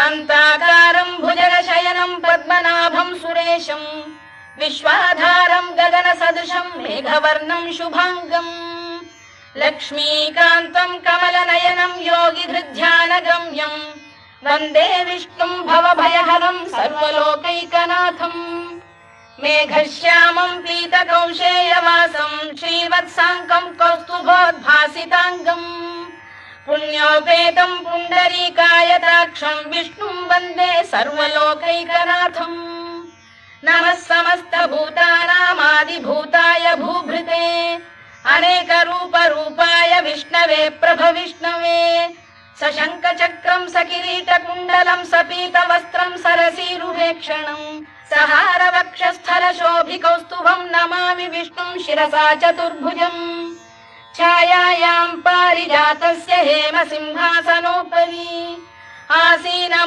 शान्ताकारं भुजगशयनं पद्मनाभं सुरेशं विश्वाधारं गगनसदृशं मेघवर्णं शुभांगम् लक्ष्मीकान्तं कमलनयनं योगिधृध्यानगम्यं वन्दे विष्णुं भवभयहरं सर्वलोकैकनाथम् मेघश्यामं पीतकौशेयवासं श्रीवत्साङ्कं कौस्तुभोद्भासिताङ्गम् पुण्योपेतं पुण्डरीकायताक्षं विष्णुं वन्दे सर्वलोकैकनाथम् नमः समस्तभूतानामादिभूताय भूभृते अनेकरूपरूपाय विष्णवे प्रभविष्णवे सशङ्खचक्रं सकिरीटकुण्डलं सपीतवस्त्रं सरसीरुहेक्षणं सहारवक्षस्थलशोभिकौस्तुभं नमामि विष्णुं शिरसा चतुर्भुजम् छायायां पारिजातस्य हेमसिंहासनोपरि आसीन